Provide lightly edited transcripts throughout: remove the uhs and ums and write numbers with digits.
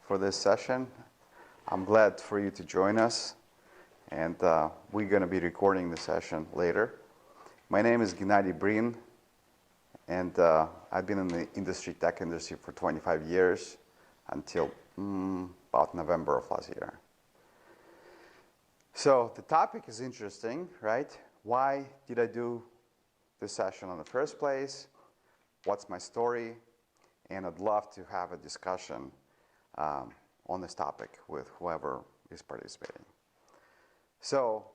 for this session. I'm glad for you to join us, and we're going to be recording the session later. My name is Gennady Brin, and I've been in the tech industry for 25 years until about November of last year. So the topic is interesting, right? Why did I do this session in the first place? What's my story? And I'd love to have a discussion on this topic with whoever is participating. So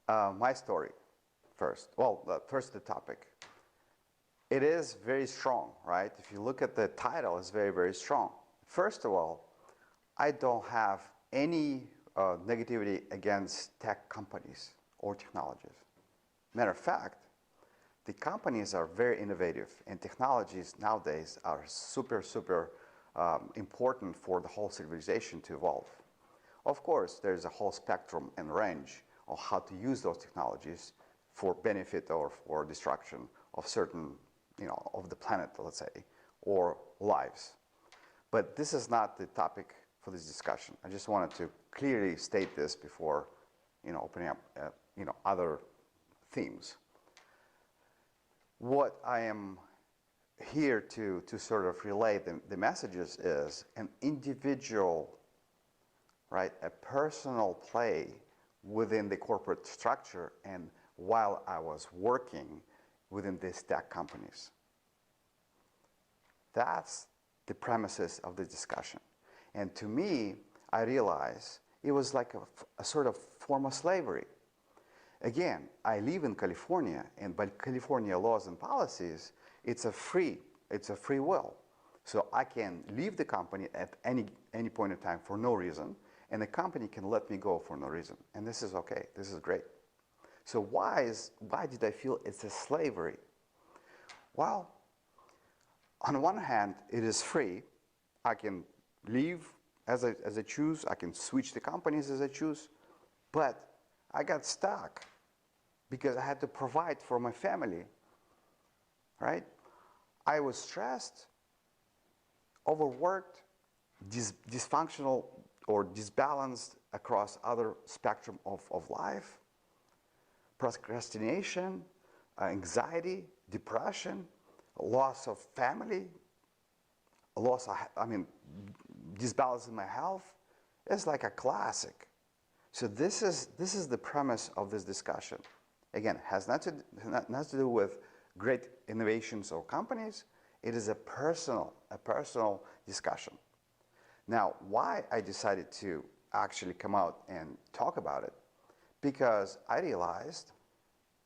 my story first. Well, first the topic. It is very strong, right? If you look at the title, it's very, very strong. First of all, I don't have any negativity against tech companies or technologies. Matter of fact, the companies are very innovative, and technologies nowadays are super important for the whole civilization to evolve. Of course, there's a whole spectrum and range of how to use those technologies for benefit or for destruction of certain, of the planet, let's say, or lives. But this is not the topic for this discussion. I just wanted to clearly state this before, opening up, other themes. What I am here to sort of relay the messages is an individual, right, a personal play within the corporate structure and while I was working within these tech companies. That's the premises of the discussion. And to me, I realized it was like a sort of form of slavery. Again, I live in California, and by California laws and policies, it's a free will. So I can leave the company at any point in time for no reason, and the company can let me go for no reason. And this is okay. This is great. So why did I feel it's a slavery? Well, on one hand, it is free. I can leave as I choose. I can switch the companies as I choose. But I got stuck because I had to provide for my family, right? I was stressed, overworked, dysfunctional or disbalanced across other spectrum of life, procrastination, anxiety, depression, loss of family, disbalance in my health. It's like a classic. So this is the premise of this discussion. Again, has nothing to do with great innovations or companies. It is a personal discussion. Now, why I decided to actually come out and talk about it, because I realized,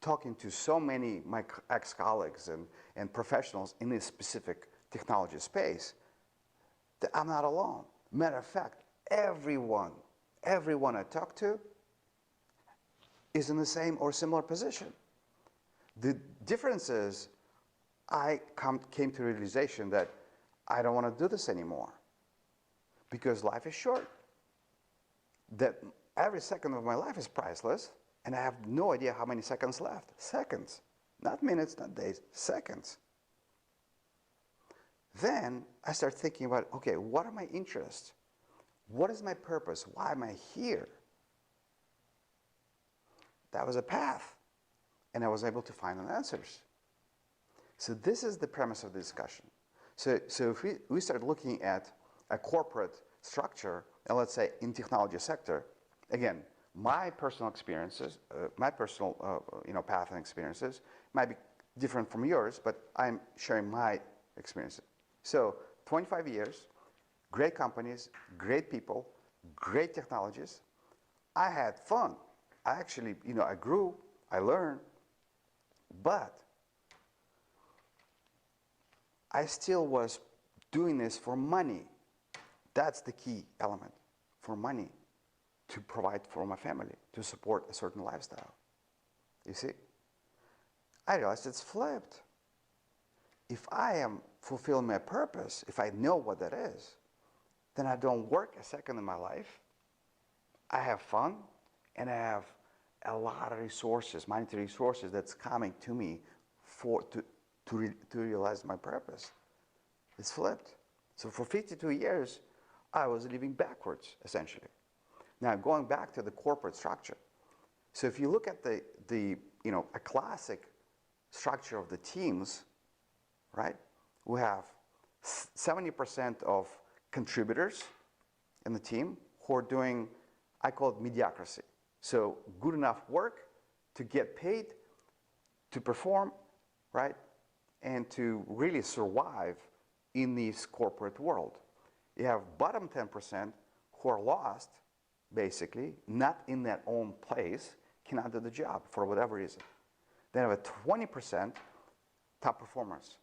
talking to so many my ex-colleagues and professionals in this specific technology space, that I'm not alone. Matter of fact, everyone I talk to is in the same or similar position. The difference is I came to the realization that I don't want to do this anymore because life is short. That every second of my life is priceless, and I have no idea how many seconds left. Seconds, not minutes, not days, seconds. Then I start thinking about, okay, what are my interests? What is my purpose? Why am I here? That was a path, and I was able to find the answers. So this is the premise of the discussion. So if we start looking at a corporate structure, and let's say in technology sector, again, my personal experiences, my personal path and experiences might be different from yours, but I'm sharing my experiences. So 25 years, great companies, great people, great technologies. I had fun. I actually, I grew, I learned, but I still was doing this for money. That's the key element, for money, to provide for my family, to support a certain lifestyle. You see? I realized it's flipped. If I am fulfilling my purpose, if I know what that is, then I don't work a second in my life. I have fun, and I have a lot of resources, monetary resources that's coming to me to realize my purpose. It's flipped. So for 52 years, I was living backwards, essentially. Now, going back to the corporate structure. So if you look at a classic structure of the teams, right? We have 70% of contributors in the team who are doing, I call it mediocrity. So good enough work to get paid, to perform, right? And to really survive in this corporate world. You have bottom 10% who are lost, basically, not in their own place, cannot do the job for whatever reason. Then you have a 20% top performers.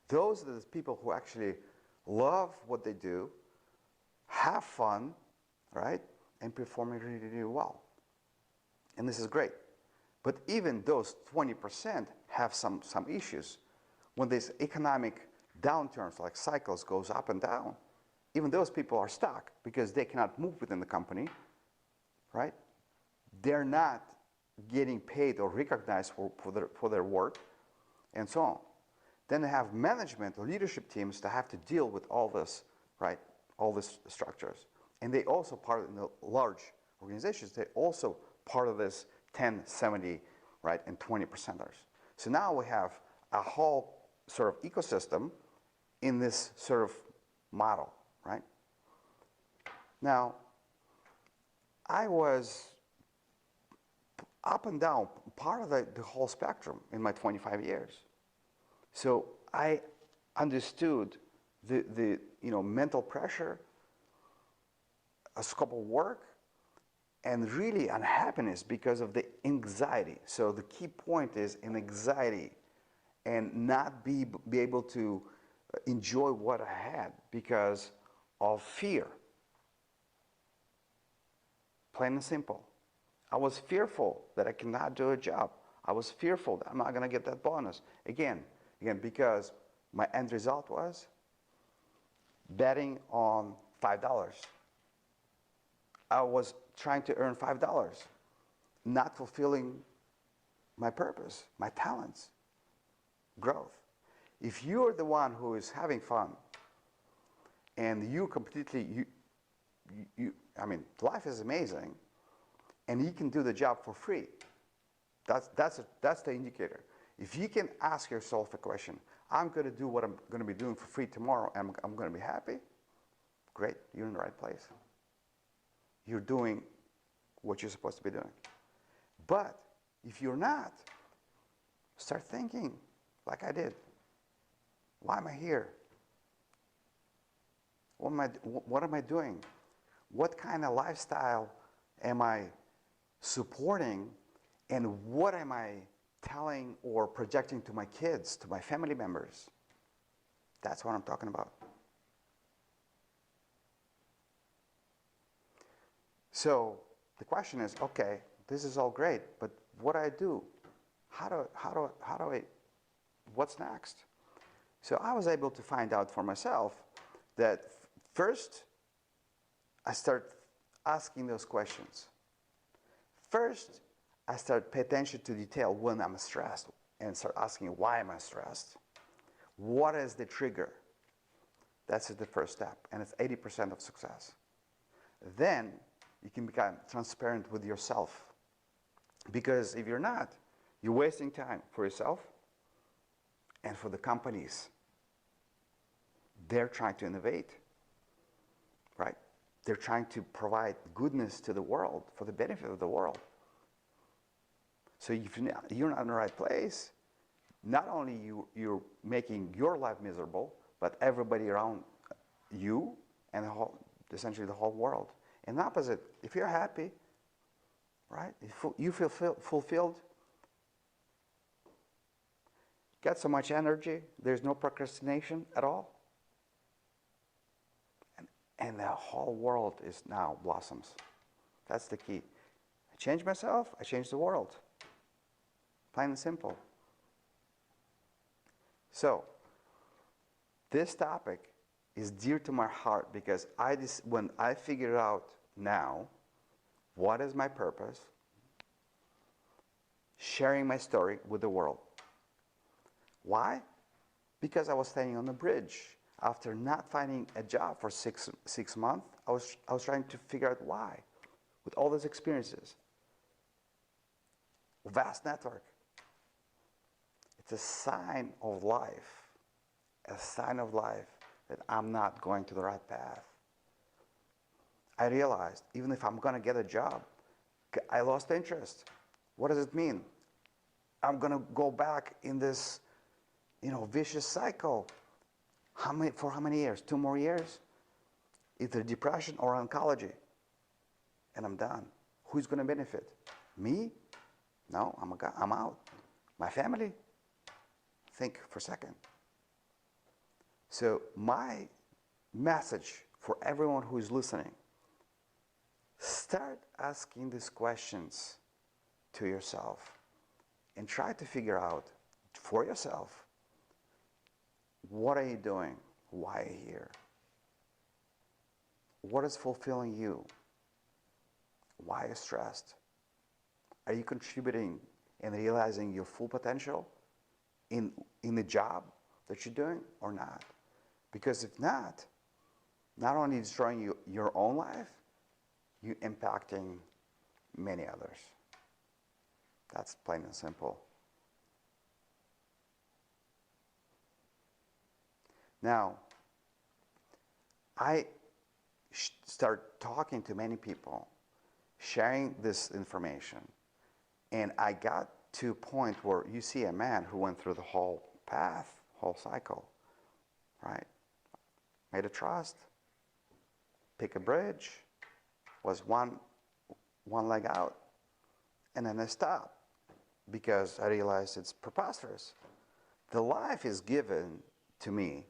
Those are the people who actually love what they do, have fun, right, and perform really, really well. And this is great. But even those 20% have some issues. When these economic downturns, like cycles, goes up and down, even those people are stuck because they cannot move within the company, right? They're not getting paid or recognized for their work, and so on. Then they have management or leadership teams that have to deal with all this, right? All these structures. And they also part in the large organizations, they also part of this 10, 70, right, and 20 percenters. So now we have a whole sort of ecosystem in this sort of model, right? Now, I was up and down, part of the whole spectrum in my 25 years. So I understood the mental pressure, a scope of work, and really unhappiness because of the anxiety. So the key point is in anxiety and not be able to enjoy what I had because of fear. Plain and simple. I was fearful that I cannot do a job. I was fearful that I'm not going to get that bonus. Again, because my end result was betting on $5. I was trying to earn $5, not fulfilling my purpose, my talents, growth. If you're the one who is having fun and you completely, life is amazing and you can do the job for free, that's the indicator. If you can ask yourself a question, I'm going to do what I'm going to be doing for free tomorrow and I'm going to be happy, great, you're in the right place. You're doing what you're supposed to be doing. But if you're not, start thinking like I did. Why am I here? What am I doing? What kind of lifestyle am I supporting? And what am I telling or projecting to my kids, to my family members? That's what I'm talking about. So the question is, okay, this is all great, but what do I do? What's next? So I was able to find out for myself that first, I start asking those questions. First, I start pay attention to detail when I'm stressed and start asking, why am I stressed? What is the trigger? That's the first step, and it's 80% of success. Then you can become transparent with yourself. Because if you're not, you're wasting time for yourself and for the companies. They're trying to innovate, right? They're trying to provide goodness to the world for the benefit of the world. So if you're not in the right place, not only you're making your life miserable, but everybody around you and essentially the whole world. And the opposite, if you're happy, right, you feel fulfilled, got so much energy, there's no procrastination at all, and the whole world is now blossoms. That's the key. I change myself, I change the world. Plain and simple. So, this topic is dear to my heart because when I figured out now what is my purpose, sharing my story with the world. Why? Because I was standing on the bridge. After not finding a job for six months, I was trying to figure out why. With all those experiences, vast network. It's a sign of life, a sign of life that I'm not going to the right path. I realized even if I'm going to get a job, I lost interest. What does it mean? I'm going to go back in this, vicious cycle. For how many years? 2 more years? Either depression or oncology. And I'm done. Who's going to benefit? Me? No, I'm out. My family? Think for a second. So my message for everyone who is listening, start asking these questions to yourself and try to figure out for yourself, what are you doing? Why are you here? What is fulfilling you? Why are you stressed? Are you contributing and realizing your full potential in the job that you're doing or not? Because if not only destroying your own life, you're impacting many others. That's plain and simple. Now, I start talking to many people, sharing this information, and I got to a point where you see a man who went through the whole path, whole cycle, right? Made a trust, pick a bridge, was one leg out, and then I stopped because I realized it's preposterous. The life is given to me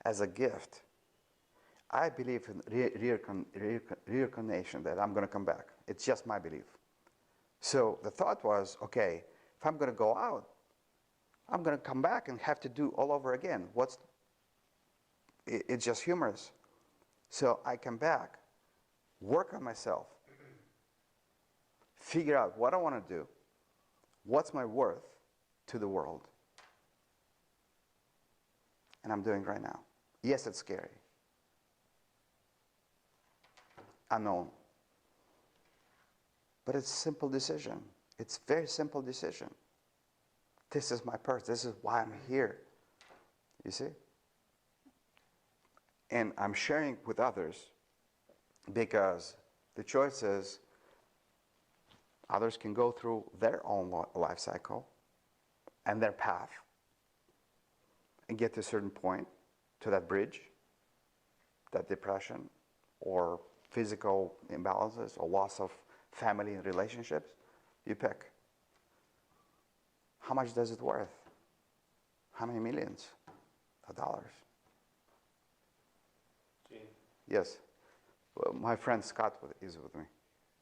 as a gift. I believe in reincarnation, that I'm going to come back. It's just my belief. So the thought was, okay, if I'm going to go out, I'm going to come back and have to do all over again. It's just humorous. So I come back, work on myself, figure out what I want to do, what's my worth to the world. And I'm doing it right now. Yes, it's scary. Unknown. But it's a simple decision. It's a very simple decision. This is my purpose. This is why I'm here. You see? And I'm sharing with others because the choice is others can go through their own life cycle and their path and get to a certain point, to that bridge, that depression or physical imbalances or loss of family and relationships. You pick. How much does it worth? How many millions of dollars? Gene? Yes. Well, my friend Scott is with me.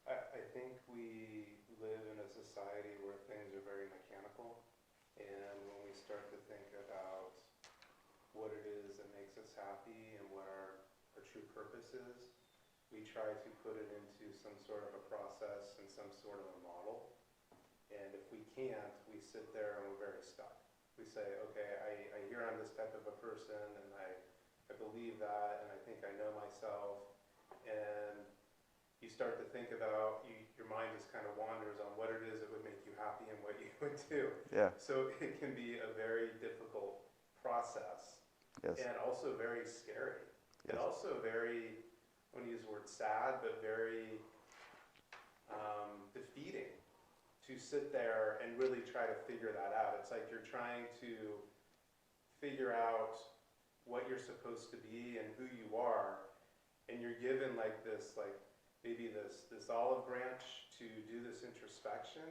I think we live in a society where things are very mechanical, and when we start to think about what it is that makes us happy and what our true purpose is, we try to put it into some sort of a process and some sort of a model. And if we can't, we sit there and we're very stuck. We say, okay, I hear I'm this type of a person, and I believe that, and I think I know myself. And you start to think about, your mind just kind of wanders on what it is that would make you happy and what you would do. Yeah. So it can be a very difficult process. Yes. And also very scary. Yes. And also very, I want to use the word sad, but very defeating to sit there and really try to figure that out. It's like you're trying to figure out what you're supposed to be and who you are, and you're given maybe this olive branch to do this introspection,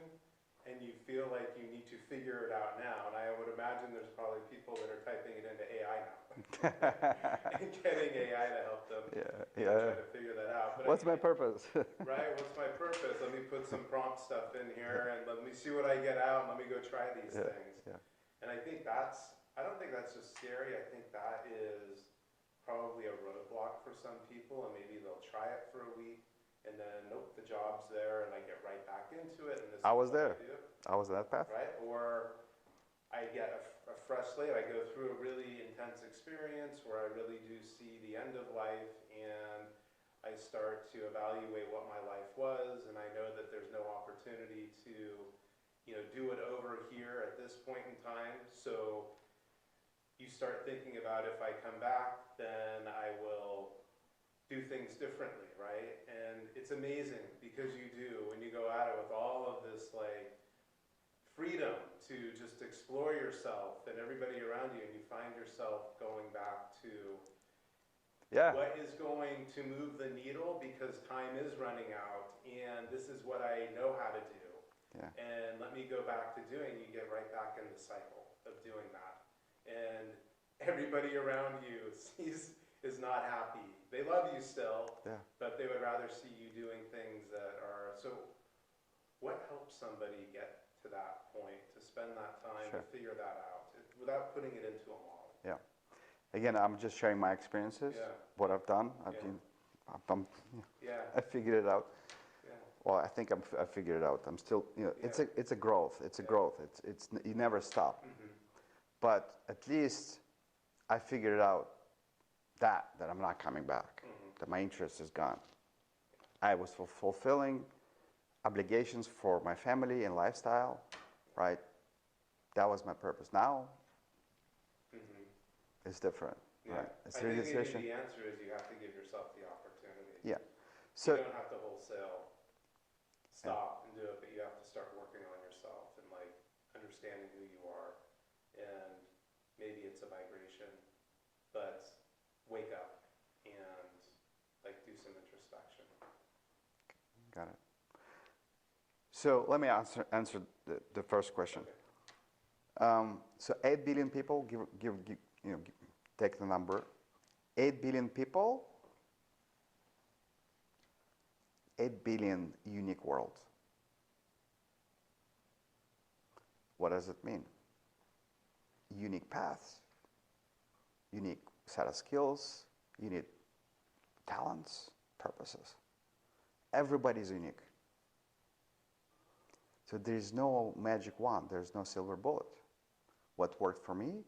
and you feel like you need to figure it out now. And I would imagine there's probably people that are typing it into AI now and getting AI to help them try to figure that out. But What's my purpose? Right, what's my purpose? Let me put some prompt stuff in here and let me see what I get out, and let me go try these things. Yeah. And I don't think that's just scary. I think that is probably a roadblock for some people, and maybe they'll try it for a week, and then, nope, the job's there, and I get right back into it. And this I was is what there. I do. I was that path. Right? Or I get a fresh slate. I go through a really intense experience where I really do see the end of life, and I start to evaluate what my life was, and I know that there's no opportunity to, do it over here at this point in time. So you start thinking about, if I come back, then I will do things differently, right? And it's amazing because you do, when you go at it with all of this like freedom to just explore yourself and everybody around you, and you find yourself going back to Yeah. what is going to move the needle, because time is running out and this is what I know how to do. Yeah. And let me go back to doing, you get right back in the cycle of doing that. And everybody around you is not happy. They love you still, Yeah. but they would rather see you doing things that are, so what helps somebody get to that point, to spend that time Sure. to figure that out without putting it into a model? Yeah. Again, I'm just sharing my experiences, Yeah. what I've done. Yeah. Yeah. I figured it out. Yeah. Well, I think I figured it out. I'm still, it's a growth. It's a Yeah. growth. You never stop. Mm-hmm. But at least I figured out that I'm not coming back. Mm-hmm. That my interest is gone. I was fulfilling obligations for my family and lifestyle, right? That was my purpose. Now, Mm-hmm. it's different, Yeah. right? It's I a think maybe decision. the answer is you have to give yourself the opportunity. Yeah. You So, don't have to wholesale stop and do it, but you have to start working on yourself and like understanding who you are. And maybe it's a vibration, but wake up and like do some introspection. got it. So let me answer the first question. Okay. So 8 billion people, take the number. 8 billion people, 8 billion unique worlds. What does it mean? Unique paths, unique set of skills, unique talents, purposes. Everybody's unique. So there's no magic wand, there's no silver bullet. What worked for me,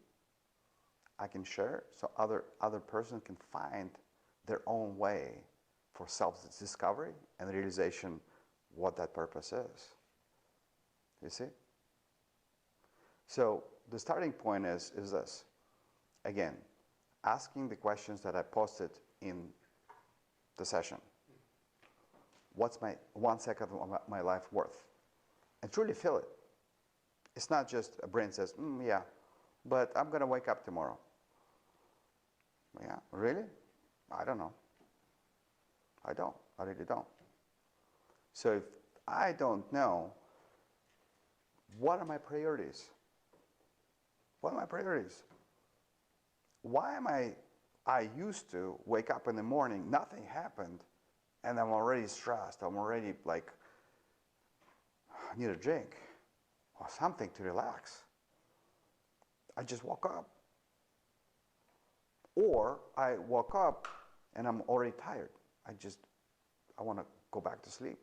I can share, so other person can find their own way for self-discovery and realization what that purpose is. You see? So the starting point is this. Again, asking the questions that I posted in the session. What's my 1 second of my life worth? And truly feel it. It's not just a brain says, yeah, but I'm going to wake up tomorrow. Yeah, really? I don't know. I don't. I really don't. So if I don't know, what are my priorities? What are my priorities? Why am I used to wake up in the morning, nothing happened, and I'm already stressed. I'm already like, I need a drink or something to relax. I just woke up. Or I woke up and I'm already tired. I want to go back to sleep.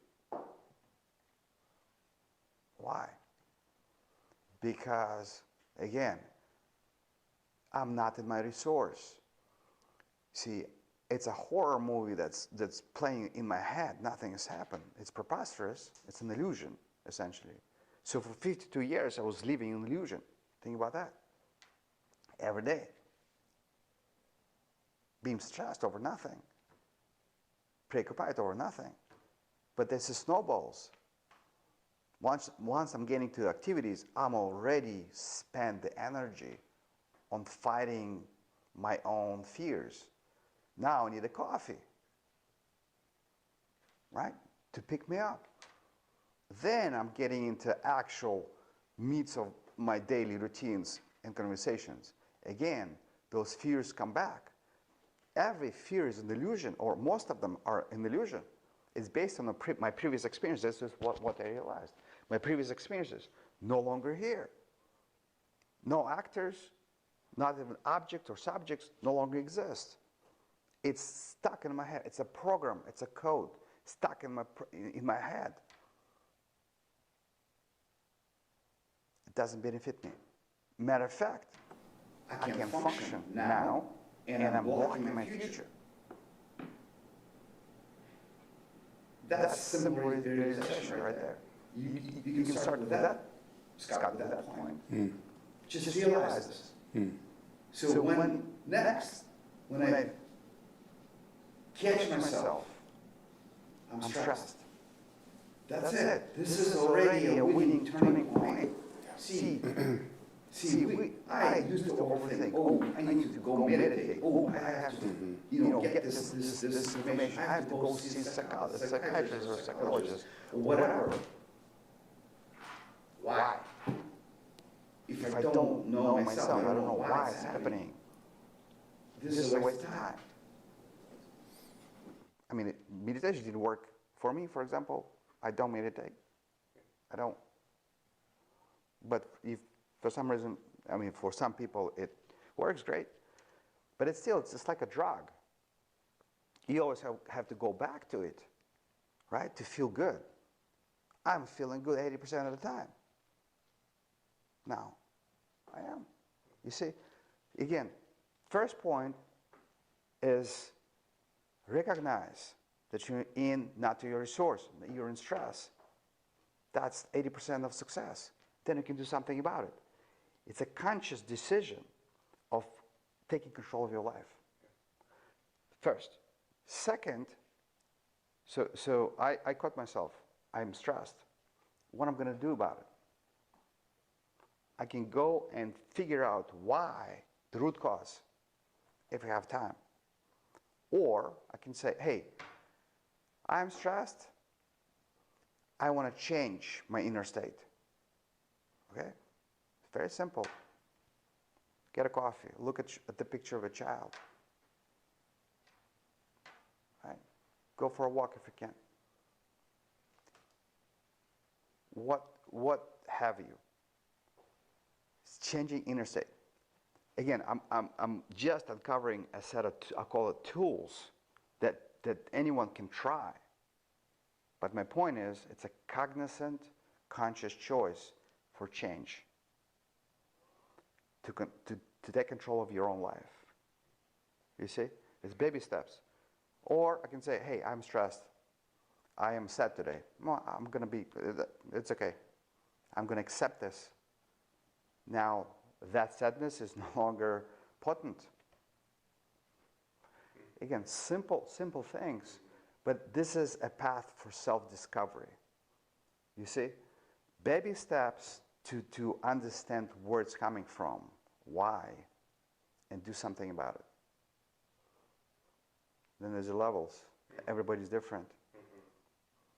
Why? Because, again, I'm not in my resource. See, it's a horror movie that's playing in my head. Nothing has happened. It's preposterous. It's an illusion, essentially. So for 52 years, I was living in illusion. Think about that. Every day. Being stressed over nothing. Preoccupied over nothing. But this is snowballs. Once I'm getting to activities, I'm already spent the energy on fighting my own fears. Now I need a coffee, right, to pick me up. Then I'm getting into actual meats of my daily routines and conversations. Again, those fears come back. Every fear is an illusion, or most of them are an illusion. It's based on my previous experiences. This is what I realized. My previous experiences, no longer here. No actors, not even objects or subjects, no longer exist. It's stuck in my head. It's a program. It's a code stuck in my head. It doesn't benefit me. Matter of fact, I can function now, and I'm blocking my future. That's simple realization right there. You can start with that, Scott, with that point. Just realize this. So when I catch myself, I'm stressed. That's it. This is already a winning turning point. See, I used to overthink. Oh, I need to go meditate. Oh, I have to, get this information. I have to go see a psychiatrist or psychologist or whatever. Why? If I don't know myself, I don't know why it's happening. This is a waste of time. I mean, meditation didn't work for me, for example. I don't meditate. I don't. But if for some reason, I mean, for some people it works great, but it's just like a drug. You always have to go back to it, right, to feel good. I'm feeling good 80% of the time. Now, I am. You see, again, first point is recognize that you're not to your resource, that you're in stress. That's 80% of success. Then you can do something about it. It's a conscious decision of taking control of your life. First. Second, so I caught myself. I'm stressed. What I'm going to do about it? I can go and figure out why, the root cause, if I have time. Or I can say, hey, I'm stressed. I want to change my inner state. Okay? Very simple. Get a coffee. Look at the picture of a child. Right? Go for a walk if you can. What have you? It's changing inner state. Again, I'm just uncovering a set of, I call it tools, that anyone can try. But my point is, it's a cognizant, conscious choice for change. To take control of your own life. You see? It's baby steps. Or I can say, hey, I'm stressed. I am sad today. Well, I'm going to be, it's okay. I'm going to accept this. Now, that sadness is no longer potent. Again, simple things. But this is a path for self-discovery. You see? Baby steps to understand where it's coming from, why, and do something about it. Then there's the levels. Everybody's different.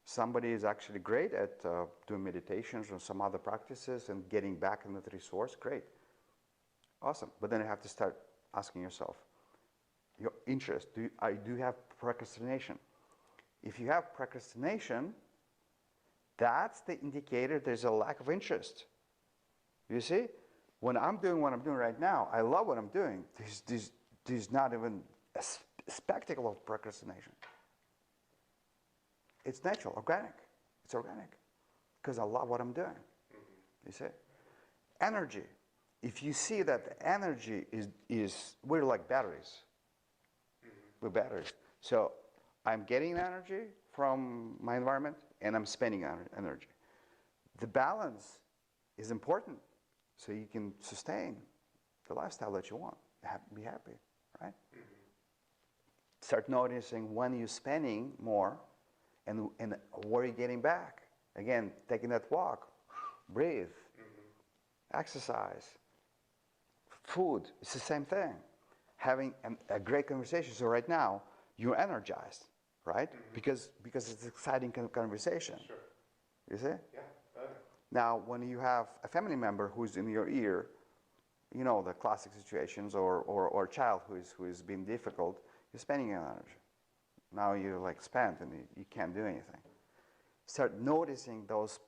Somebody is actually great at doing meditations or some other practices and getting back into the resource. Great. Awesome. But then you have to start asking yourself, your interest. Do you have procrastination? If you have procrastination, that's the indicator there's a lack of interest. You see? When I'm doing what I'm doing right now, I love what I'm doing. There's not even a spectacle of procrastination. It's natural, organic. It's organic because I love what I'm doing. You see? Energy. If you see that the energy is we're like batteries. We're batteries. So I'm getting energy from my environment and I'm spending energy. The balance is important so you can sustain the lifestyle that you want. Be happy, right? Start noticing when you're spending more and what are you getting back? Again, taking that walk, breathe, exercise, food. It's the same thing. Having a great conversation. So right now, you're energized, right? Because it's an exciting conversation. Sure. You see? Yeah. Okay. Now, when you have a family member who's in your ear, you know the classic situations, or a child who is being difficult, you're spending your energy. Now you're like spent and you can't do anything. Start noticing those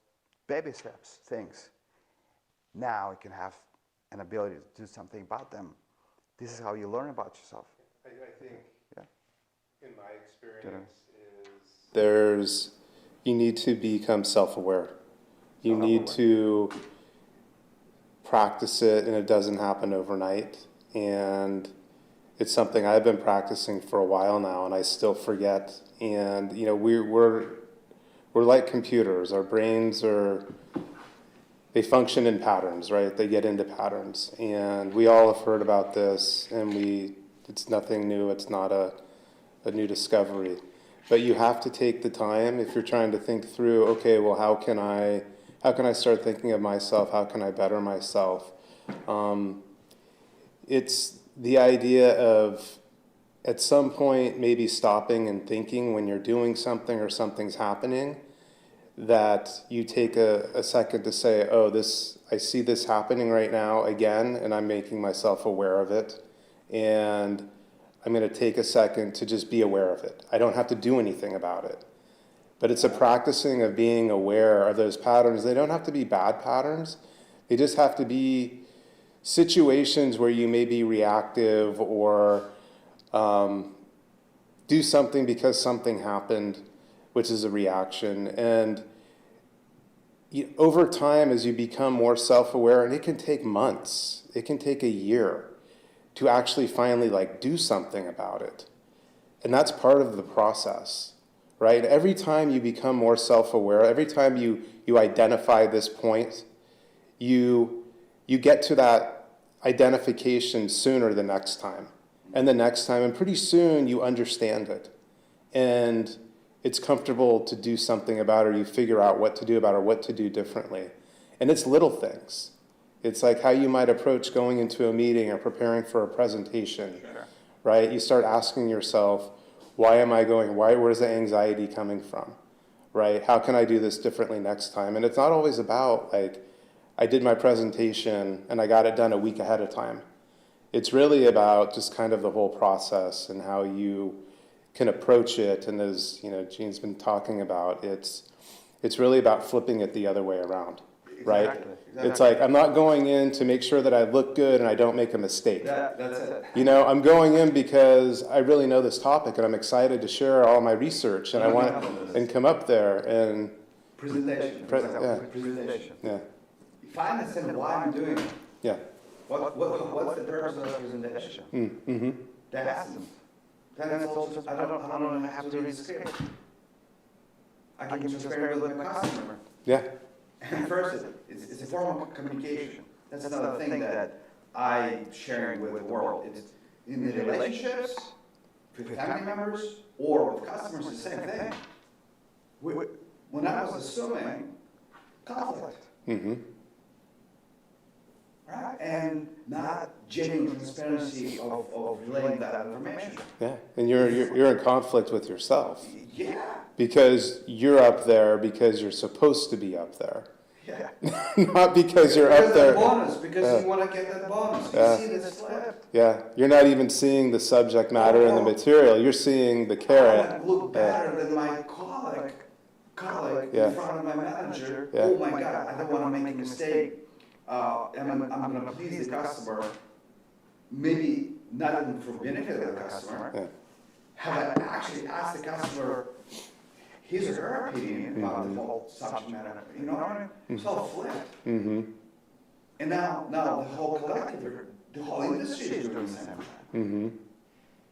baby steps, things. Now you can have an ability to do something about them. This is how you learn about yourself. I think, in my experience, you need to become self-aware. You need to practice it, and it doesn't happen overnight. and it's something I've been practicing for a while now, and I still forget. And you know, we're like computers. Our brains they function in patterns, right? They get into patterns, and we all have heard about this, and it's nothing new. It's not a new discovery. But you have to take the time if you're trying to think through, okay, well, how can I start thinking of myself? How can I better myself? It's the idea of at some point maybe stopping and thinking when you're doing something or something's happening, that you take a second to say, oh, I see this happening right now again, and I'm making myself aware of it. And I'm going to take a second to just be aware of it. I don't have to do anything about it. But it's a practicing of being aware of those patterns. They don't have to be bad patterns. They just have to be situations where you may be reactive or do something because something happened, which is a reaction. And over time, as you become more self-aware, and it can take months, it can take a year to actually finally do something about it. And that's part of the process, right? Every time you become more self-aware, every time you identify this point, you get to that identification sooner the next time, and the next time, and pretty soon you understand it. And it's comfortable to do something about it, or you figure out what to do about it, or what to do differently. And it's little things. It's like how you might approach going into a meeting or preparing for a presentation, right? You start asking yourself, why am I going? Where's the anxiety coming from, right? How can I do this differently next time? And it's not always about I did my presentation and I got it done a week ahead of time. It's really about just kind of the whole process and how you can approach it. And as Gene's been talking about, it's really about flipping it the other way around, right? Exactly. It's like I'm not going in to make sure that I look good and I don't make a mistake. That's it. I'm going in because I really know this topic and I'm excited to share all my research and I want and come up there and Presentation. yeah. Presentation. Yeah. If I understand why I'm doing it, Yeah. what's the purpose of the presentation? Mm-hmm. That's then it's also I don't have to read the script. I can just share it with my customer. Yeah. And first, it's a form of communication. That's another thing that I sharing with the world. It's in the relationships with family members or with customers. The same thing. When I was assuming conflict, Mm-hmm. right, and not genuine transparency of relaying that information. Yeah. And you're in conflict with yourself Yeah. because you're up there because you're supposed to be up there. Yeah. Not because you're up there. Bonus, because you want to get that bonus. You see the slip. Yeah, you're not even seeing the subject matter in the material. You're seeing the I carrot. want to look better than my colleague Yeah. in front of my manager. Yeah. Oh my God, I don't want to make a mistake. I'm going to please the customer. Maybe not even for benefit of the customer. Yeah. Have I actually asked the customer his or her opinion about the whole subject matter? You know what I mean? It's all flipped. Mm-hmm. And now the whole collective, the whole industry is doing the same thing.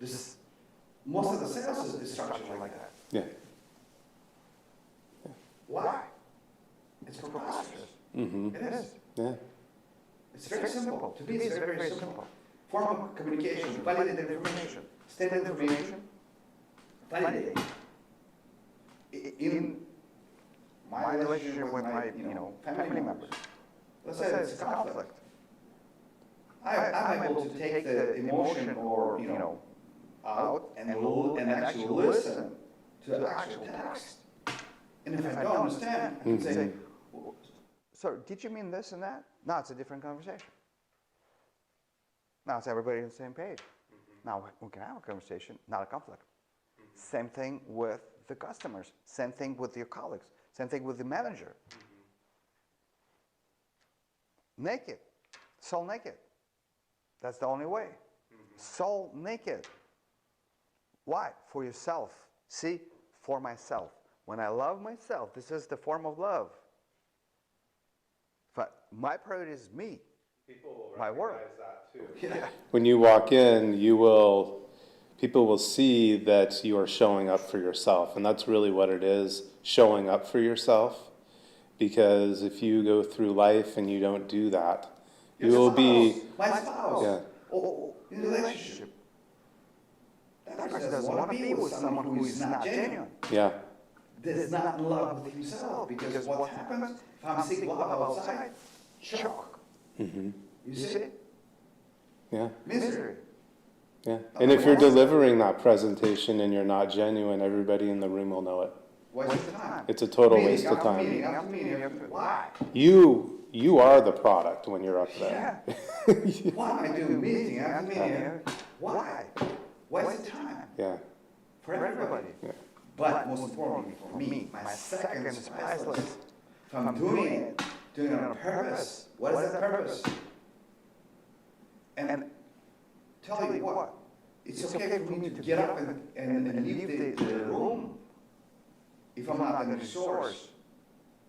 Mm-hmm. Most of the sales is structured like that. Yeah. Why? It's preposterous. Mm-hmm. It is. Yeah. It's very simple. To me, it's very, very simple. Form of communication, validate information, state information, validate. In my relationship with my, family members, let's say it's a conflict. I'm able to take the emotion or, out and actually listen to the actual text. And if I don't understand, I can say, So, did you mean this and that? No, it's a different conversation. Now it's everybody on the same page. Now we can have a conversation, not a conflict. Same thing with the customers. Same thing with your colleagues. Same thing with the manager. Naked. Soul naked. That's the only way. Soul naked. Why? For yourself. See? For myself. When I love myself, this is the form of love. But my priority is me. People will My work. recognize that too. Yeah. When you walk in, people will see that you are showing up for yourself, and that's really what it is, showing up for yourself. Because if you go through life and you don't do that, you will be, My spouse. yeah, Or in a relationship. That person doesn't want to be with someone who is not genuine. yeah, That's not in love with himself. Because what happens if I'm seeing love outside? Shock. hmm You see? yeah, Misery. yeah. And if you're delivering that presentation and you're not genuine, everybody in the room will know it. Waste of time. It's a total Meeting waste of after time. meeting after meeting after why? You are the product when you're up there. Why am I doing meeting after meeting? Why? Waste of time Yeah, for everybody. yeah, But most importantly for me, my second is priceless. If I'm doing it on purpose, what is that purpose? And tell you what, it's okay for me to get up and leave the room if I'm not in the resource.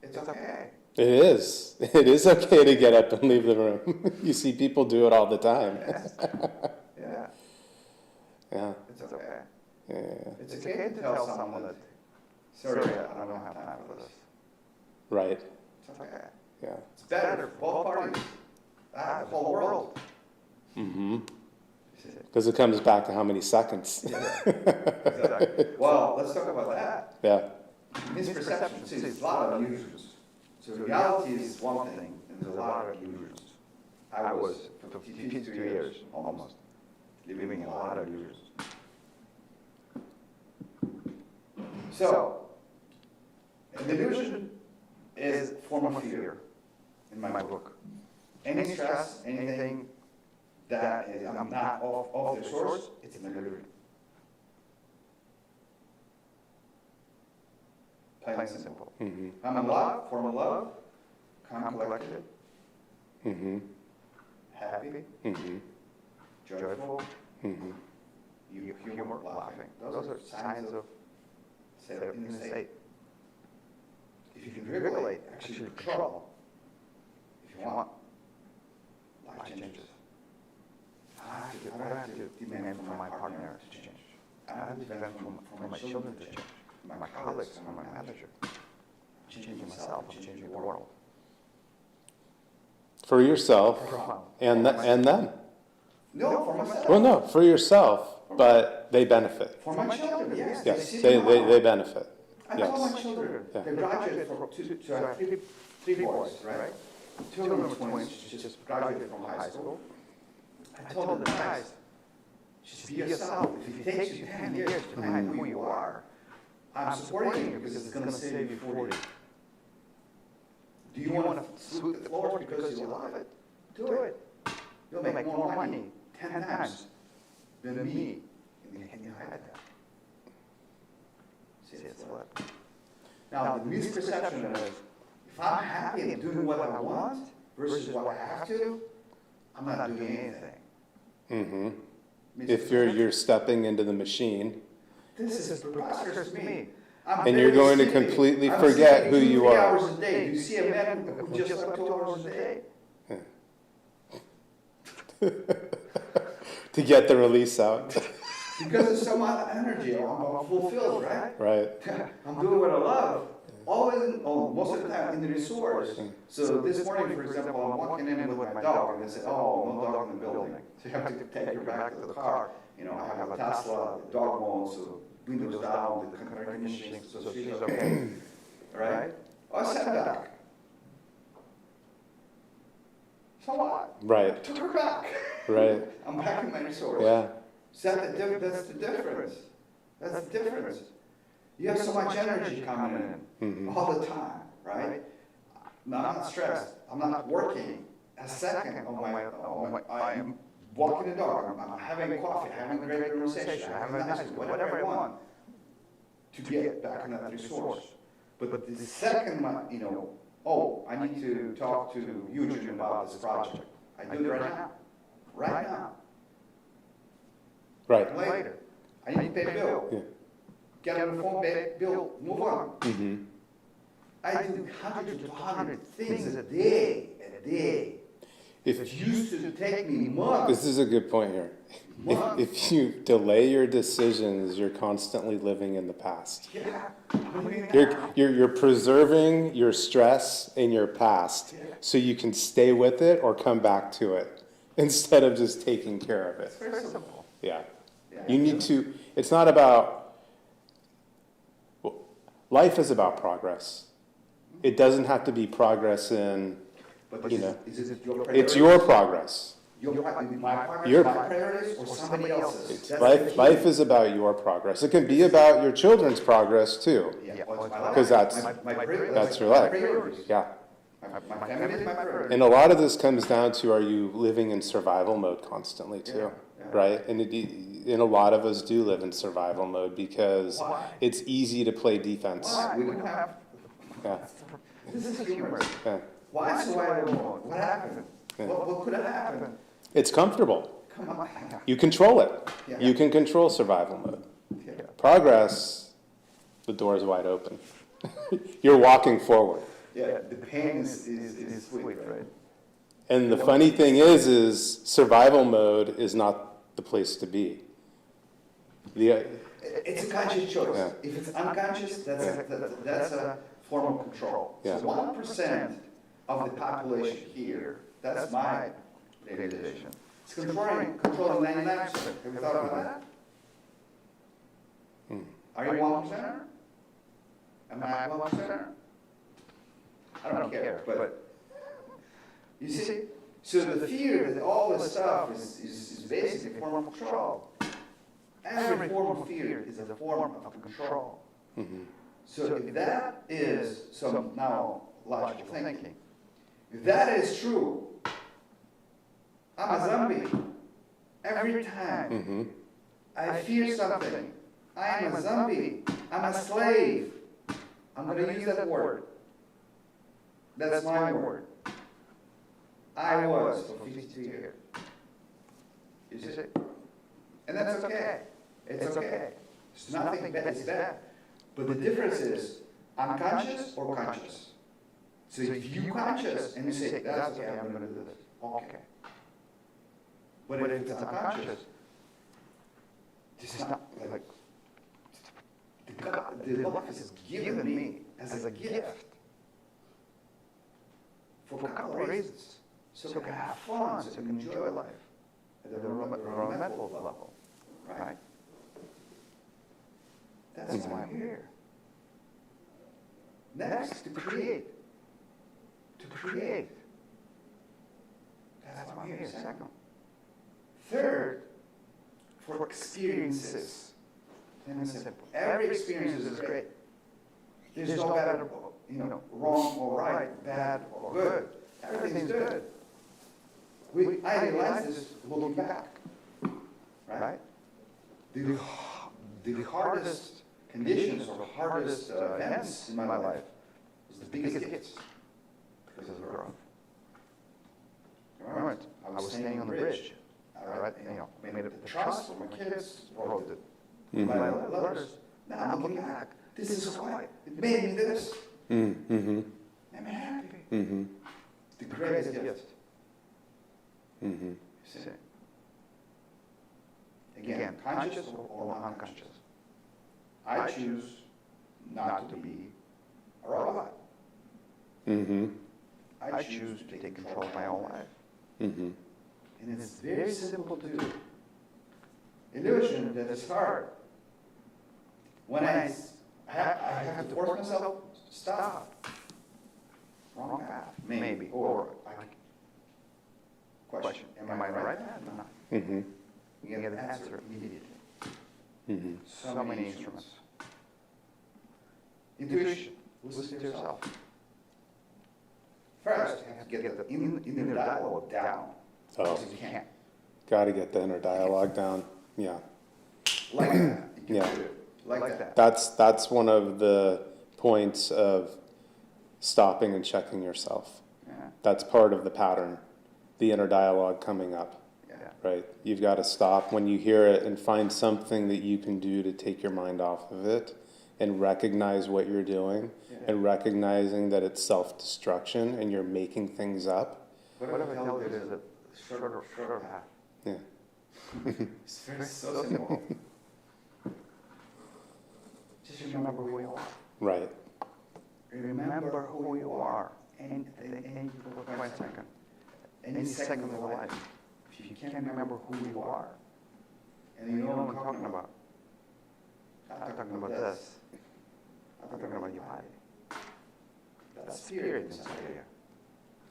It's okay. it is. It is okay to get up and leave the room. You see people do it all the time. Yes. Yeah, Yeah, it's okay. yeah, It's okay to tell someone that, sorry, I don't have time for this. right, It's okay. yeah. It's better for both parties. The whole world. Mm-hmm. Because it comes back to how many seconds. Exactly. Well, let's talk about that. Yeah, Misperception, see, there's a lot of illusions. So reality is one thing, and there's a lot of illusions. I was for 52 years, almost, living in a lot of illusions. So, an illusion is a form of fear in my book. Any stress, anything that is, I'm not off the source, it's an illusion. Plain and simple. mm-hmm. I'm in love, form of love, calm, collected, Mm-hmm. happy, Mm-hmm. joyful, Mm-hmm. humor, laughing. Those are signs of in a state. If you can regulate, actually control, if you want, life changes. I don't have to demand from my partner to change. I don't have to demand from my children to change, my colleagues, from my manager. I'm changing myself, I'm changing the world. For yourself and them. No, for myself. Well, no, for yourself, but they benefit. For my children, yes. Yes, see they tomorrow. benefit. I told Yes. my children, Yeah. they graduated from so I have three boys, right? Two of them were twins, just graduated from high school. I told them, guys, just be yourself. If it takes you 10 years to find who you are, I'm supporting you because it's going to save you 40. Do you want to sweep the floors because you love it? Do it. You'll make more money 10 times than me. And you had that. See, it's what. Now, the misperception is, if I'm happy and doing what I want versus what I have to, I'm not doing anything. Mm-hmm. If you're stepping into the machine, This is preposterous to me. and you're going to completely forget who you 3 are. hours a day. Do you see a man who just slept 2 hours a day? To get the release out. Because there's so much energy. I'm fulfilled, right? Right. I'm doing what I love. Always, most of the time in the resource. So this morning, for example, I'm walking in with my dog, and they said, "Oh, no dog in the building." So you have to take her back to the car. You know, I have a Tesla, the dog won't, so windows down, the conditioning, so she's okay. Right? I sat back. So what? Right. Took her back. Right. I'm back in my resource. Yeah. That's the difference. That's the difference. You have so much energy coming in all the time, right? Now, I'm not stressed. I'm not working a second on my I am walking the dog. I'm having coffee, having a great conversation, having a nice whatever I want to get back in that resource. But the second, I need to talk to Eugene about this project. I do it right now. Right now. Right. Later. I need to pay bill. Yeah. Get on the phone, pay bill, move on. Mm-hmm. I do 100 to 200 things a day. It used to take me months. This is a good point here. If you delay your decisions, you're constantly living in the past. Yeah. You're preserving your stress in your past so you can stay with it or come back to it instead of just taking care of it. It's very simple. Yeah. You need to, it's not about, well, life is about progress. It doesn't have to be progress in, But you know, is it your it's your progress. my Your- priorities or somebody else's? It's That's the life, key. life is about your progress. It can be about your children's progress too. Yeah, well, it's my 'Cause life. that's- my that's your my life. priorities. Yeah. My family is my priority. And a lot of this comes down to, are you living in survival mode constantly too? Yeah. Right? And a lot of us do live in survival mode because Why? it's easy to play defense. Why? We don't have. Yeah. This is humorous. Yeah. Why survival mode? What happened? Yeah. What could have happened? It's comfortable. Come on. You control it. Yeah. You can control survival mode. Yeah. Progress, the door is wide open. You're walking forward. Yeah, the pain is sweet, right? And the funny thing is survival mode is not the place to be. It's a conscious choice. Yeah. If it's unconscious, that's a form of control. Yeah. So 1% of the population here, that's my realization. It's controlling 99%. Have you thought about that? Are you 1%? Am I 1%? I don't care, but you see, so the fear that all this stuff is basically a form of control. Every form of fear is a form of control. Mhm. So if that is some now logical thinking, if that is true, I'm a zombie. Every time Mhm. I fear something, I am a zombie. I'm a slave. I'm going to use that word. That's my word. I was for 52 years. You see? And that's okay. It's okay. It's nothing bad. It's bad. But the difference is, I'm conscious or conscious. So if you conscious and you say, that's okay, I'm going to do this. Okay. But if it's unconscious, it's not like, the life is given me as a gift for a couple of reasons. So I can have fun, so I can enjoy life at the environmental level, right? That's why I'm here. Next, to create. To create. That's why I'm here. Second. Third, for experiences. And simple. Every experience is great. There's no better, wrong or right, bad or good. Everything's good. I realize this looking back, right? The hardest conditions or hardest events in my life is the biggest gifts because of growth. Remember, I was staying on the bridge. Made the trust for my kids, wrote my letters. Now I'm looking back. This is why it made me this. Mm-hmm. I'm happy. Mm-hmm. The greatest gift. Mm-hmm. See? Again, conscious or unconscious. I choose not to be a robot. Mm-hmm. I choose to take control of my own life. Mm-hmm. And it's very simple to do. Illusion that is hard. When I have to force myself, stop. Wrong path, maybe. Or question, am I on the right path or not? Mm-hmm. You get an answer immediately. Mm-hmm. So many instruments. Intuition, listen to yourself. First, you have to get the inner dialogue down. Oh. Because you can't. Got to get the inner dialogue down. Yeah. Like that. You can Yeah. do it. Like that. That's one of the points of stopping and checking yourself. Yeah. That's part of the pattern, the inner dialogue coming up, Yeah. right? You've got to stop when you hear it and find something that you can do to take your mind off of it and recognize what you're doing Yeah. and recognizing that it's self-destruction and you're making things up Whatever I tell you, there's a shorter path. Yeah. It's so simple. Just remember who you are. Right. Remember who you are. Any 20 second. Any second of your life. If you can't remember who you are, and you know what I'm talking about. I'm not talking about this. I'm talking about your body. That spirit inside of you.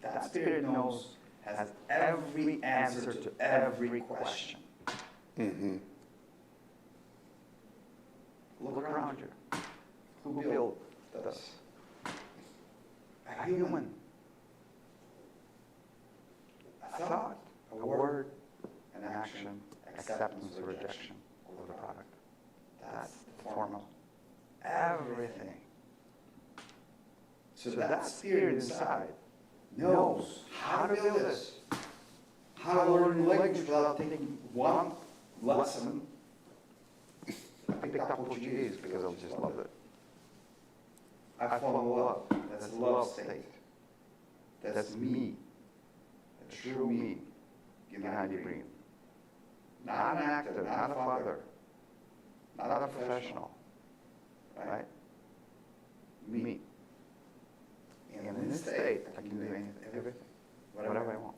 That spirit knows, has every answer to every question. Mm-hmm. Look around you. Who built this? A human. A thought, a word, an action, acceptance or rejection of the product. That's the formula. Everything. So that spirit inside knows how to build this, how to learn language without taking one lesson. I picked up Portuguese because I just loved it. I fall in love. That's the love state. That's me. The true me. Gennady Brin. Not an actor, not a father, not a professional. Right? Me. And in this state, I can do anything, everything, whatever I want.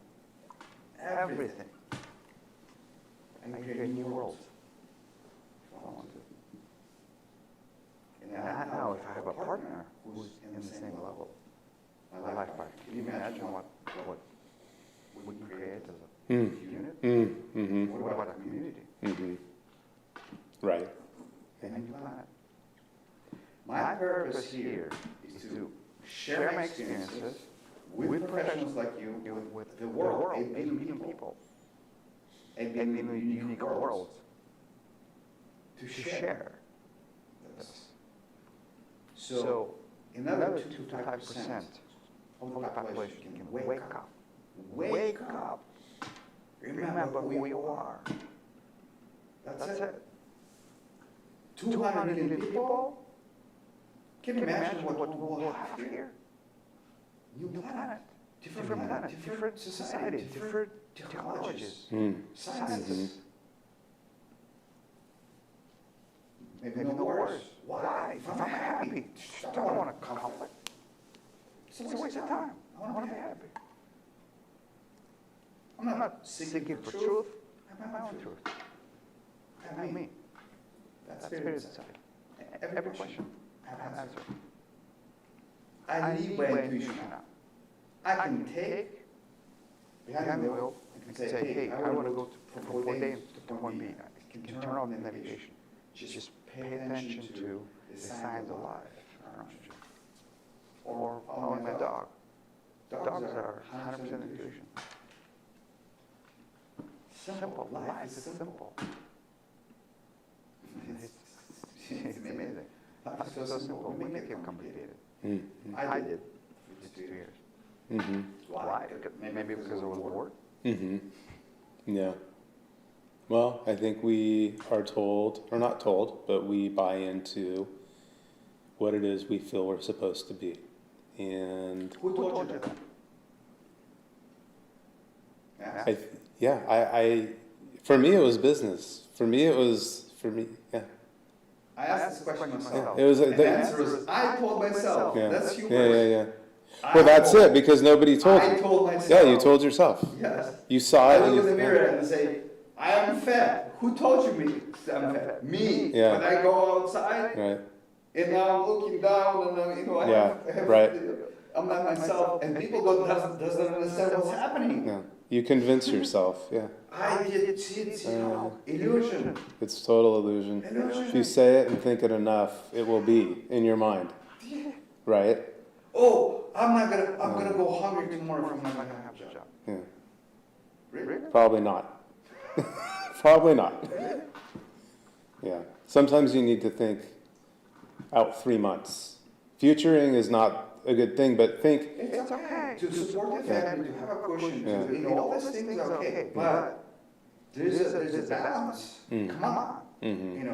Everything. I can create new worlds if I want to. And now, if I have a partner who's in the same level, my life partner, can you imagine what we can create as a unit? Mm-hmm. What about a community? Mm-hmm. Right. And a new planet. My purpose here is to share my experiences with professionals like you, with the world, 8 billion people, 8 billion unique worlds, to share this. So, another 2 to 5% of the population can wake up. Wake up! Remember who you are. That's it. 200 million people? Can you imagine what we'll have here? New planet, different society, different technologies, sciences. Maybe no wars. Why? If I'm happy, I don't want a conflict. It's a waste of time. I want to be happy. I'm not seeking for truth. I have my own truth. I have me. That spirit inside. Every question, I have an answer. I lead by intuition now. I can take behind the wheel and say, hey, I want to go from point A to point B. I can turn on the navigation. Just pay attention to the signs of life around you. Or following my dog. Dogs are 100% intuition. Simple. Life is simple. It's amazing. Life is so simple. We make it complicated. Mm-hmm. I did for just 2 years. Mm-hmm. Why? Maybe because I was bored. Mm-hmm. Yeah. Well, I think we are told, or not told, but we buy into what it is we feel we're supposed to be. And Who told you that? I for me it was business. For me, yeah. I asked this question myself. It was And the answer is, I told myself. Yeah. That's humorous. Yeah. Well, that's it, because nobody told you. I told myself. Yeah, you told yourself. Yes. You saw I it. and look in you- the mirror and say, I am fat. Who told you I'm fat? Me. Yeah. When I go outside, Right. and now I'm looking down, and I have right. I'm not myself, and people doesn't understand what's happening. No. You convince yourself. Yeah. It's illusion. It's total illusion. If you say it and think it enough, it will be in your mind. Right? Oh, I'm gonna go hungry tomorrow if I'm not gonna have a job. Yeah. Really? Probably not. Probably not. Yeah. Sometimes you need to think out 3 months. Futuring is not a good thing, but think, It's okay. To support your family, to have a cushion, Yeah. all these things are okay, but there's a balance. Come on, mm-hmm.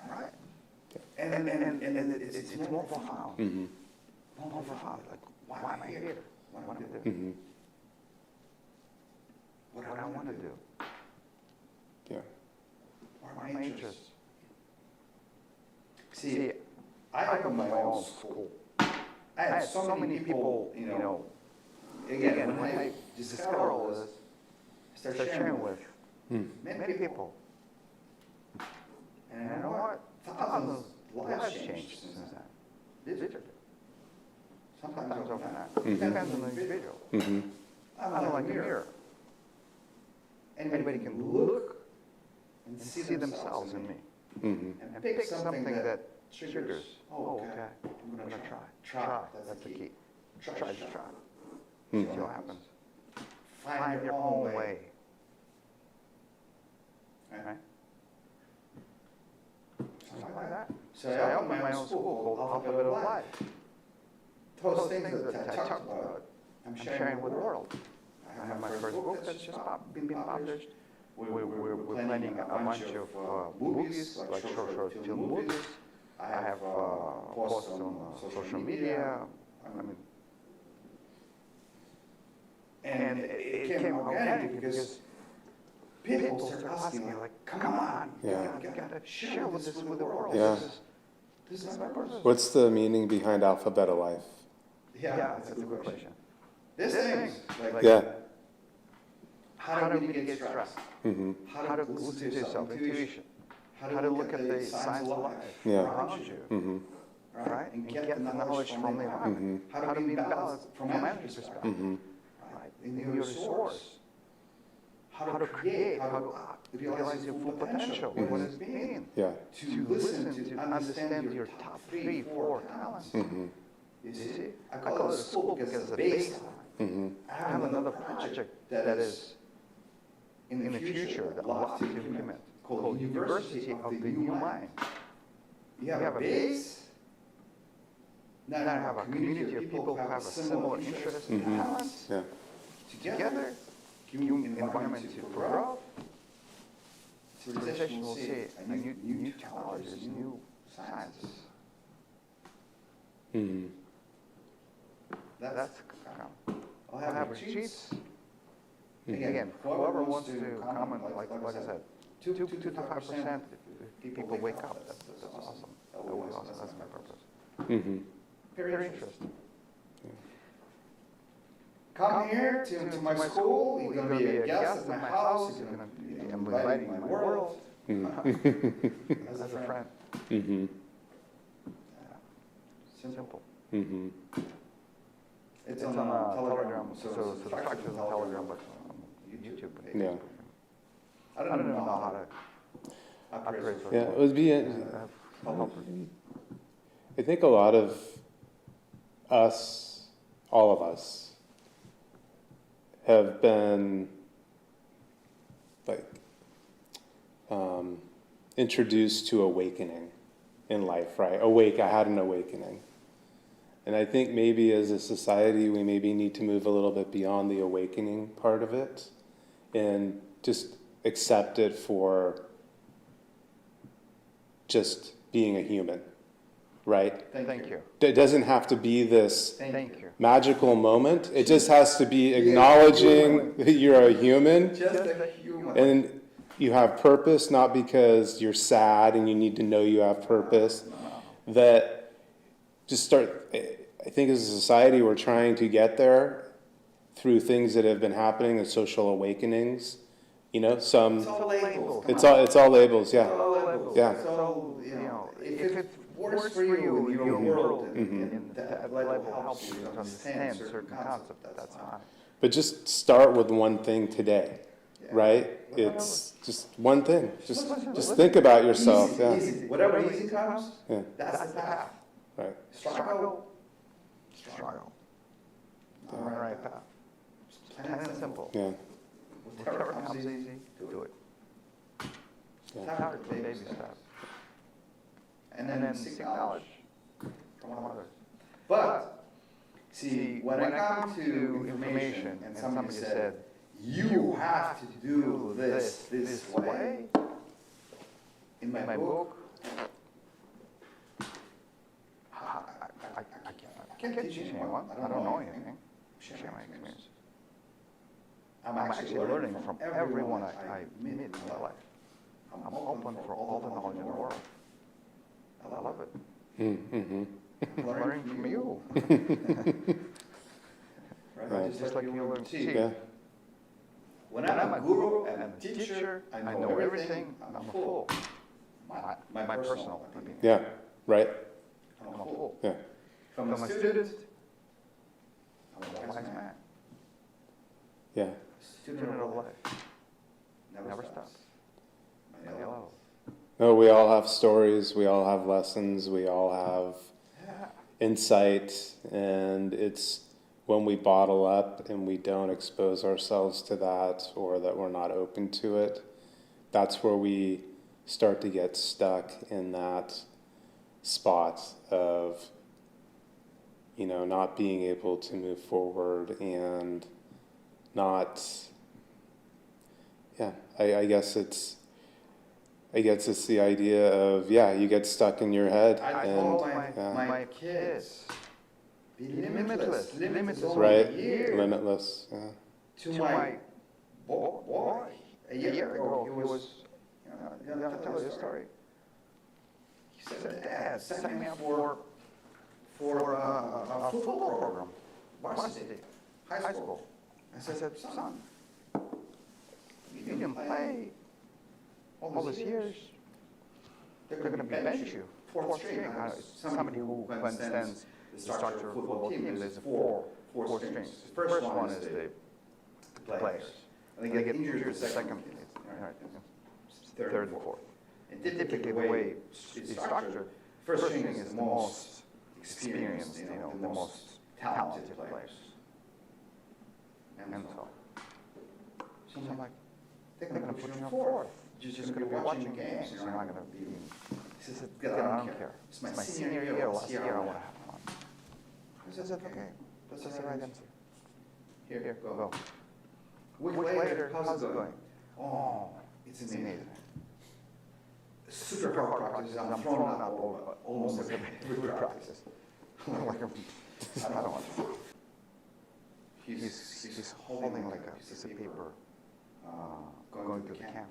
Right? And it's more profound. Mm-hmm. More profound. Like, why am I here? want to do? Mm-hmm. What do I want to do? Yeah. What are my interests? See, I opened my own school. I had so many people, again, when I discovered all this, I started sharing with many people. And you know what? Thousands of lives changed since then. Literally. Sometimes over that. Depends on the individual. Mm-hmm. I'm like a mirror. Anybody can look and see themselves in me. Mm-hmm. And pick something that triggers. Oh, okay. I'm going to try. Try. That's the key. Try. See what happens. Find your own way. Right? Something like that. So I opened my own school called Alphabet of Life. Those things that I talked about, I'm sharing with the world. I have my first book that's just been published. We're planning a bunch of movies, like short film movies. I have posts on social media. I mean, and it came organic because people started asking me, like, come on, you gotta share this with the world. Yeah. This is my purpose. What's the meaning behind Alphabet of Life? Yeah, that's a good question. There's things like Yeah. how to mitigate stress, Mm-hmm. how to listen to yourself, intuition, how to look at the signs of life Yeah. around you, Mm-hmm. right? And get the knowledge from the environment. How to be in balance from an energy perspective, Mm-hmm. right? In your resource. How to create, how to realize your full potential, what does it mean? Yeah. To listen, to understand your top 3, 4 talents. Mm-hmm. You see, I call it a school because it's a baseline. Mm-hmm. I have another project that is in the future that I'll love to implement called University of the New Mind. You have a base, then I have a community of people who have a similar interest and talents. Yeah. Together, give you an environment for growth. Civilization will see new technologies, new sciences. Mm-hmm. That's I'll have retreats. Again, whoever wants to come and like I said, 2 to 5% people wake up. That's awesome. That will be awesome. That's my purpose. Mm-hmm. Very interesting. Come here to my school. You're going to be a guest at my house. You're going to be inviting my world as a friend. Mm-hmm. Simple. Mm-hmm. It's on Telegram, so the structure is on Telegram, but on YouTube and Yeah. Facebook. I don't even know how to operate social Yeah, it would be. I think a lot of us, all of us, have been like introduced to awakening in life, right? I had an awakening. And I think maybe as a society, we maybe need to move a little bit beyond the awakening part of it and just accept it for just being a human, right? Thank you. It doesn't have to be this Thank you. magical moment. It just has to be acknowledging that you're a human Just a human. and you have purpose, not because you're sad and you need to know you have purpose. That just start, I think as a society, we're trying to get there through things that have been happening as social awakenings. You know, some, It's all labels. it's all labels, yeah. All labels. Yeah. So, if it works for you in your world and that label helps you to understand certain concepts, that's fine. But just start with one thing today, right? It's just one thing. Just think about yourself. Easy, Yeah. easy. Whatever easy comes, Yeah. that's the path. Right. Struggle. On the right path. Plain and simple. Yeah. Whatever comes easy, do it. Start with baby steps. And then seek knowledge from others. But, see, when I come to information and somebody said, you have to do this way, in my book, I can't teach anyone. I don't know anything. share my experience. I'm actually learning from everyone I meet in my life. I'm open for all the knowledge in the world. I love it. Mm-hmm. I'm learning from you. Right? Just like you learn. See, Yeah. when I'm a guru and a teacher, I know everything, I'm a fool. My personal opinion. Yeah. Right. I'm a fool. Yeah. If I'm a student, I'm a wise man. Yeah. student of life. Never stops. Hello. No, we all have stories, we all have lessons, we all have insight, and it's when we bottle up and we don't expose ourselves to that, or that we're not open to it, that's where we start to get stuck in that spot of, you know, not being able to move forward and not, yeah, I guess it's the idea of, yeah, you get stuck in your head. I told my kids, be limitless. Limitless is only Right, a year. limitless, yeah. To my boy, a year ago, he was, I'll tell you a story. He said, Dad, sign me up for a football program, varsity, high school. I said, son, you can play all these years. They're going to bench you, fourth string. Somebody who understands the structure of a football team, there's four strings. The first one is the players. And they get injured the second, third and fourth. And typically the way it's structured, first string is the most experienced, the most talented players. And so I'm like, they're going to put you on fourth. You're just going to be watching games. You're not going to be. He said, I don't care. It's my senior year, last year, I want to have fun. I said, okay, that's the right answer. Here, go. Week later, how's it going? Oh, it's amazing. Super hard practices. I'm throwing up almost every practice. Like I don't want to. He's holding like a piece of paper, going to the camp.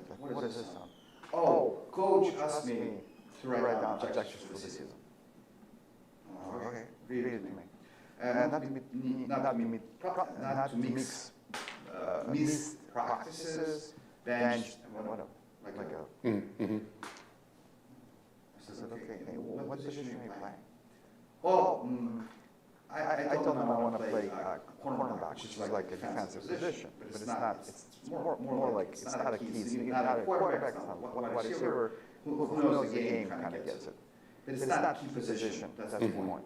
Like, what is this on? Oh, coach asked me to write down objectives for the season. Okay, read it to me. Not to mix missed practices, bench, whatever. Like a. Mm-hmm. I said, okay, what position are you playing? Well, I told them I want to play cornerback, which is like a defensive position, but it's not. It's more like it's not a key. It's not a quarterback. It's not wide receiver. Who knows the game kind of gets it. But it's not a key position. That's the point.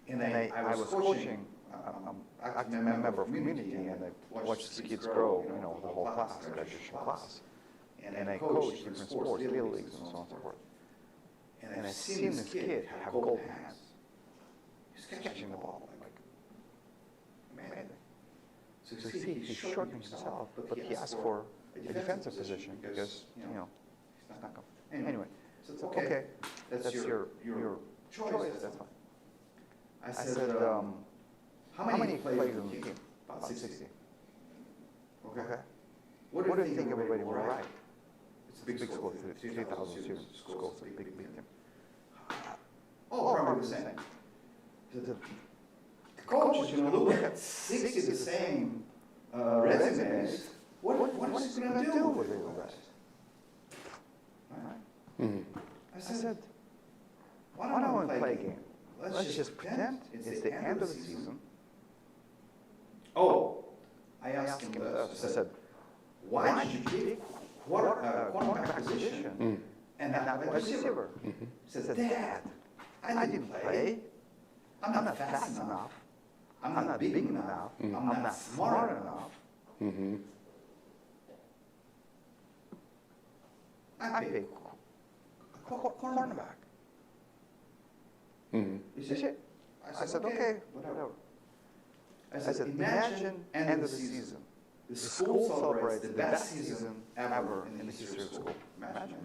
And I was coaching. I'm a member of community, and I watched the kids grow. The whole class, graduation class. And I coach different sports, little leagues, and so on and so forth. And I've seen this kid have gold hands. He's catching the ball like amazing. So he's shortening himself, but he asked for a defensive position because he's not going. Anyway, so okay, that's your choice. That's fine. I said, how many players in the team? About 60. Okay. What do you think everybody will write? It's a big school, 3,000 students. School, it's a big team. Oh, probably the same. The coach is going to look at 60 the same resumes. What is he going to do with all that? Right? Mm-hmm. I said, why don't we play a game? Let's just pretend it's the end of the season. Oh, I asked him this. I said, why did you pick cornerback position and not wide receiver? He said, Dad, I didn't play. I'm not fast enough. I'm not big enough. I'm not smart enough. Mm-hmm. I pick cornerback. Mm-hmm. You see? I said, okay, whatever. I said, imagine end of the season. The school celebrates the best season ever in the history of school. Imagine.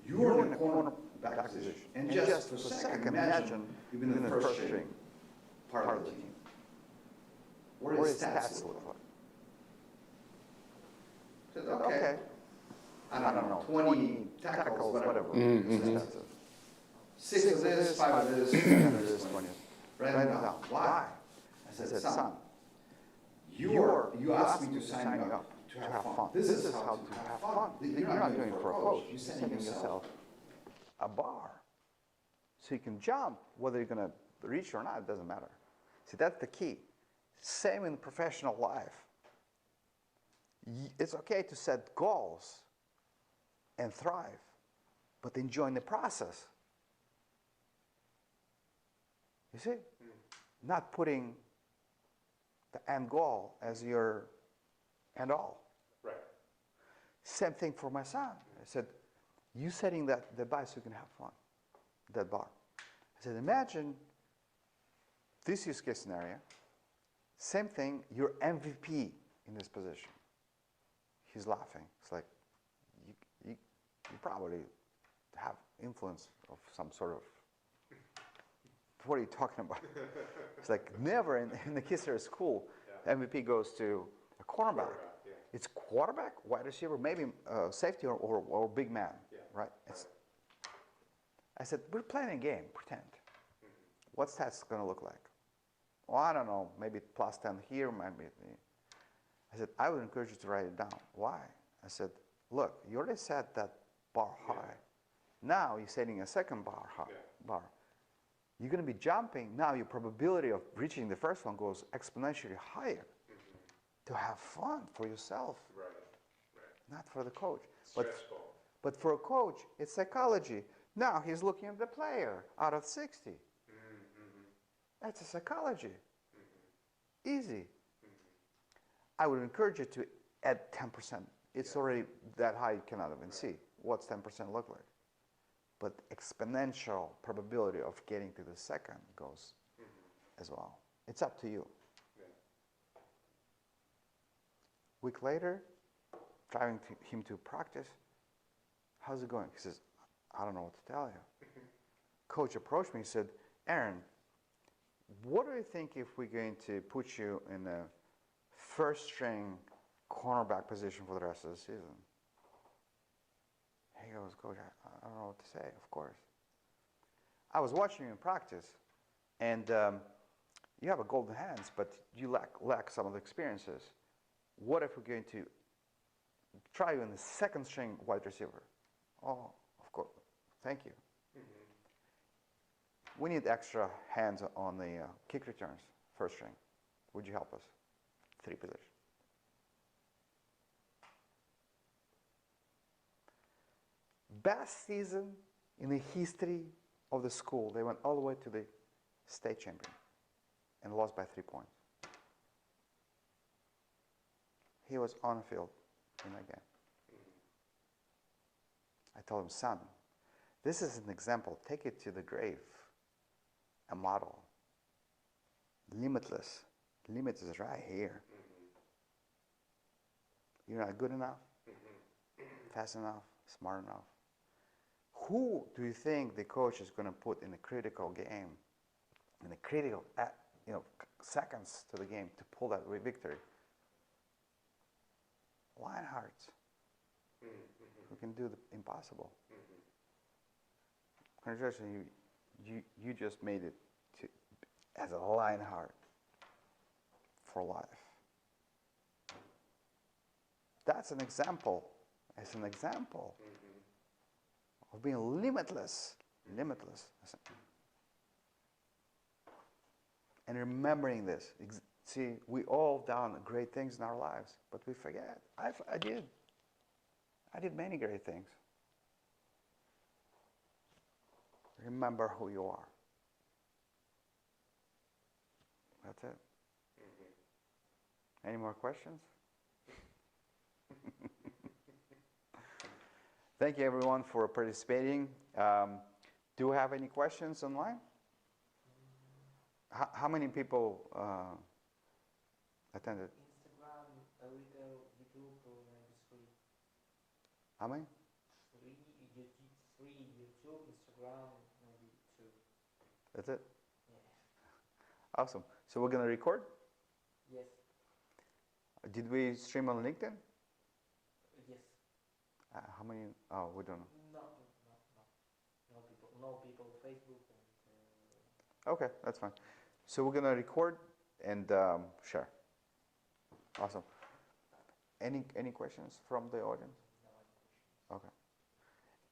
You're in the cornerback position. And just for a second, imagine you've been in the first string part of the team. What does stats look like? I said, okay. I don't know, 20 tackles, whatever. Stats. 6 of this, 5 of this, 10 of this, 20. Write them down. Why? I said, son, you asked me to sign you up to have fun. This is how to have fun. You're not doing it for a coach. You're setting yourself A bar. So you can jump, whether you're going to reach or not, it doesn't matter. See, that's the key. Same in professional life. It's okay to set goals and thrive, but enjoying the process. You see? Not putting the end goal as your end all. Right. Same thing for my son. I said, you setting that bar so you can have fun, that bar. I said, imagine this use case scenario. Same thing, you're MVP in this position. He's laughing. It's like, you probably have influence of some sort of, what are you talking about? It's like never in the history of school, MVP goes to a cornerback. Yeah. It's quarterback, wide receiver, maybe safety or big man, right? I said, we're playing a game, pretend. What's that going to look like? Well, I don't know, maybe plus 10 here, maybe. I said, I would encourage you to write it down. Why? I said, look, you already set that bar high. Now you're setting a second bar high. You're going to be jumping. Now your probability of reaching the first one goes exponentially higher. To have fun for yourself, not for the coach. But for a coach, it's psychology. Now he's looking at the player out of 60. That's a psychology. Easy. I would encourage you to add 10%. It's already that high you cannot even see. What's 10% look like? But exponential probability of getting to the second goes as well. It's up to you. Week later, driving him to practice, how's it going? He says, I don't know what to tell you. Coach approached me and said, Aaron, what do you think if we're going to put you in a first string cornerback position for the rest of the season? He goes, Coach, I don't know what to say, of course. I was watching you in practice, and you have a golden hands, but you lack some of the experiences. What if we're going to try you in the second string wide receiver? Oh, of course. Thank you. We need extra hands on the kick returns, first string. Would you help us? 3 positions. Best season in the history of the school. They went all the way to the state champion and lost by 3 points. He was on the field in that game. I told him, son, this is an example. Take it to the grave. A model. Limitless. Limit is right here. You're not good enough, fast enough, smart enough. Who do you think the coach is going to put in a critical game, in the critical seconds to the game to pull that victory? Lionhearts. Who can do the impossible. Congratulations, you just made it as a Lionheart for life. That's an example. It's an example of being limitless. Limitless. And remembering this. See, we all done great things in our lives, but we forget. I did. I did many great things. Remember who you are. That's it. Any more questions? Thank you, everyone, for participating. Do you have any questions online? How many people attended? Instagram, a little, YouTube, maybe 3. How many? 3, YouTube, Instagram, maybe 2. That's it? Yeah. Awesome. So we're going to record? Yes. Did we stream on LinkedIn? Yes. How many? Oh, we don't know. No, no, no. No people. No people. Facebook and. Okay, that's fine. So we're gonna record and share. Awesome. Any questions from the audience? No other questions. Okay.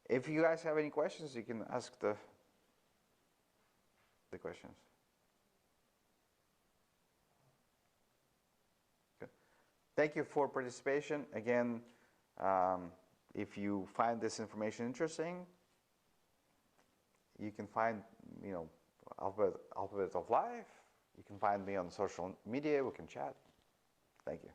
If you guys have any questions, you can ask the questions. Good. Thank you for participation. Again, if you find this information interesting, you can find, Alphabet of Life. You can find me on social media. We can chat. Thank you.